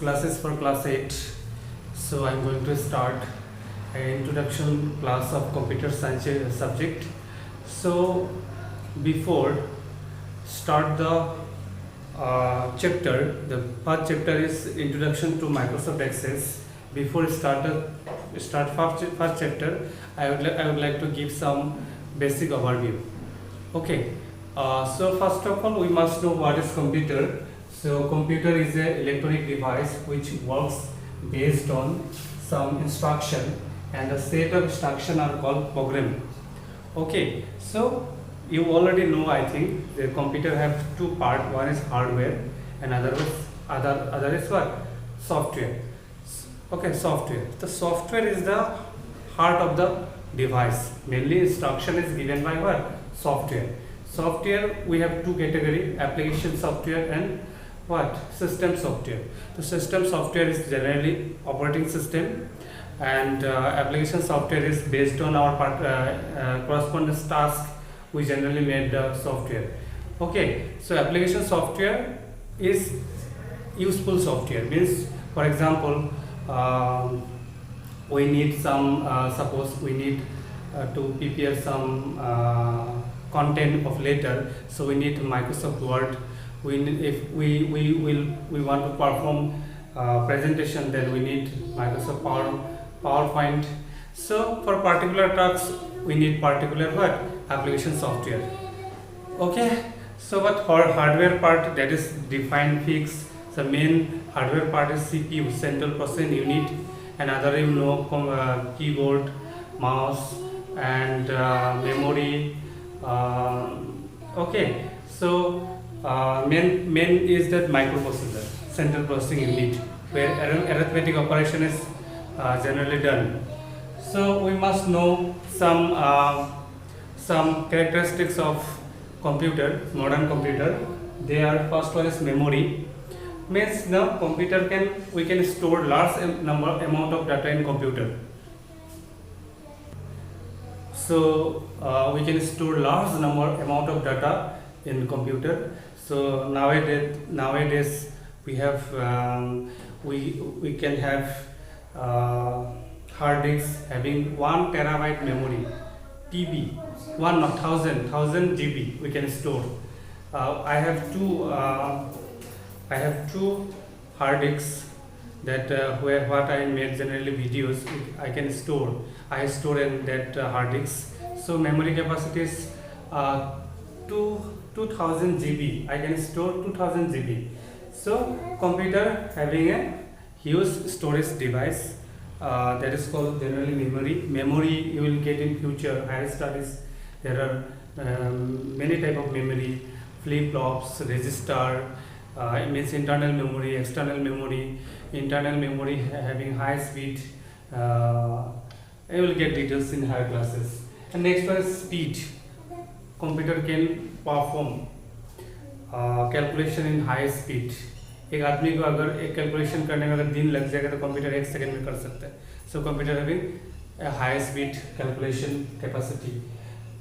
Classes for class 8. So I'm going to start an introduction class of computer science subject. So before start the chapter, the first chapter is introduction to Microsoft Access. Before start first chapter, I would like to give some basic overview. Okay. So first of all, we must know what is computer. So computer is an electronic device which works based on some instruction, and the set of instruction are called program. Okay, so you already know, I think, the computer have two part. One is hardware and other is what? Software. Okay, software. The software is the heart of the device. Mainly instruction is given by what? Software. Software, we have two category: application software and what? System software. The system software is generally operating system, and application software is based on our correspondence task. We generally made the software. Okay, so application software is useful software. Means, for example, we need some suppose we need to prepare some content of letter, so we need Microsoft Word. If we want to perform presentation, then we need Microsoft PowerPoint. So for particular tasks, we need particular what? Application software. Okay, so what hardware part, that is defined fixed. The main hardware part is CPU, central processing unit, and other keyboard, mouse, and memory. Okay, so main is that microprocessor, central processing unit, where arithmetic operation is generally done. So we must know some characteristics of computer, modern computer. They are: first one is memory. Means now computer we can store large amount of data in computer. So we can store large amount of data in computer. So nowadays we have we can have hard disks having 1 terabyte memory, TB, 1000 GB we can store. I have two hard disks that where what I made generally videos I can store. I store in that hard disk. So memory capacity is 2000 GB. I can store 2000 GB. So computer having a huge storage device that is called generally memory. Memory you will get in future higher studies. There are many type of memory: flip-flops, register. It means internal memory, external memory. Internal memory having high speed. You will get details in higher classes. And next one is speed. Computer can perform calculation in high speed. एक आदमी को अगर एक calculation करने में अगर दिन लग जाएगा तो कंप्यूटर 1 सेकंड में कर सकता है. So computer having a high speed calculation capacity.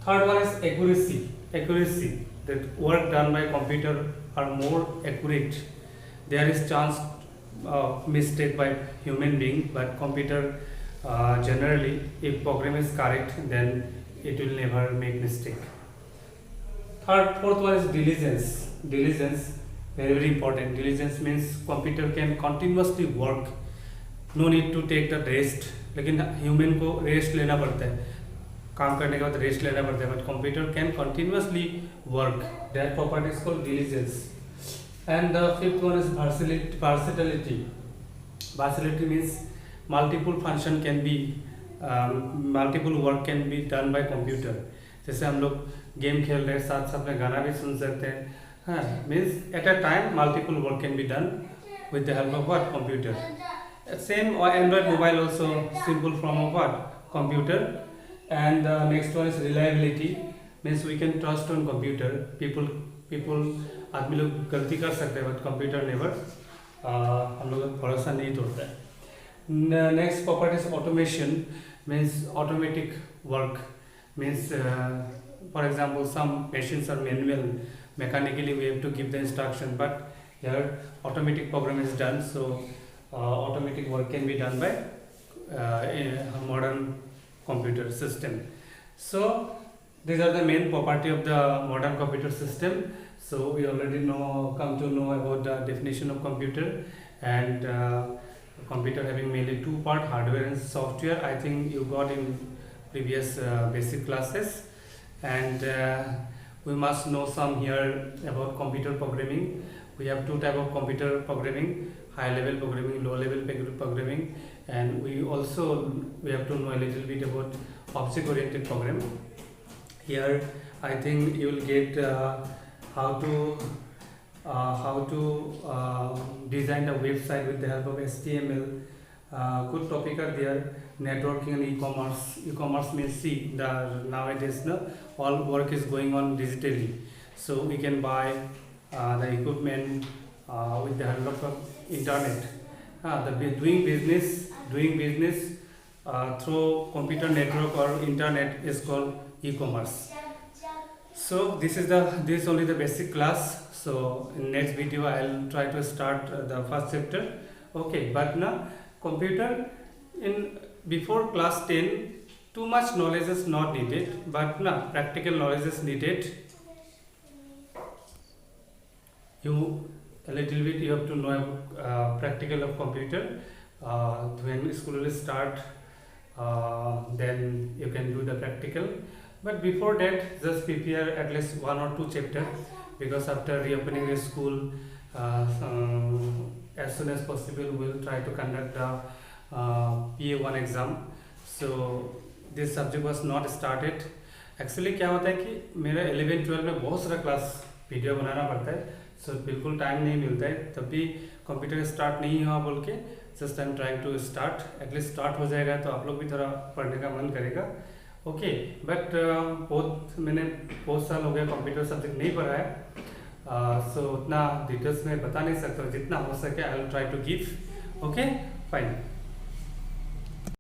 Third one is accuracy. Accuracy, that work done by computer are more accurate. There is chance of mistake by human being, but computer generally, if program is correct, then it will never make mistake. Fourth one is diligence. Diligence, very important. Diligence means computer can continuously work. No need to take the rest. लेकिन human को rest लेना पड़ता है, काम करने के बाद rest लेना पड़ता है, but computer can continuously work. That property is called diligence. And the fifth one is versatility. Versatility means multiple function can be multiple work can be done by computer. जैसे हम लोग गेम खेल रहे हैं, साथ साथ में गाना भी सुन सकते हैं. हाँ, means at a time multiple work can be done with the help of what? Computer. Same Android mobile also simple form of what? Computer. And the next one is reliability. Means we can trust on computer. People आदमी लोग गलती कर सकते हैं, but computer never हम लोग भरोसा नहीं तोड़ता है. Next property is automation. Means automatic work. Means for example some machines are manual, mechanically we have to give the instruction, but here automatic program is done. So automatic work can be done by in a modern computer system. So these are the main property of the modern computer system. So we already come to know about the definition of computer, and computer having mainly two part, hardware and software. I think you got in previous basic classes, and we must know some here about computer programming. We have two type of computer programming: high level programming, low level programming, and we have to know a little bit about object oriented programming. Here I think you will get how to design a website with the help of HTML. Good topic are there. Networking and e-commerce. E-commerce means, see, nowadays all work is going on digitally, so we can buy the equipment with the help of internet. Doing business through computer network or internet is called e-commerce. So this is only the basic class. So in next video I'll try to start the first chapter. Okay, but now computer before class 10 too much knowledge is not needed, but now practical knowledge is needed. You a little bit you have to know practical of computer. When school will start, then you can do the practical. But before that, just prepare at least 1 or 2 chapter, because after reopening the school, as soon as possible we'll try to conduct the PA1 exam. So this subject was not started. Actually क्या होता है कि मेरा 11-12 में बहुत सारा class video बनाना पड़ता है, सो बिल्कुल टाइम नहीं मिलता है, तब भी कंप्यूटर स्टार्ट नहीं हुआ बोल के just I am trying to start. At least start हो जाएगा तो आप लोग भी थोड़ा पढ़ने का मन करेगा. ओके, बट मैंने बहुत साल हो गया कंप्यूटर सब्जेक्ट नहीं पढ़ा है, सो उतना डिटेल्स में बता नहीं सकता. जितना हो सके I will try to give. Okay, fine.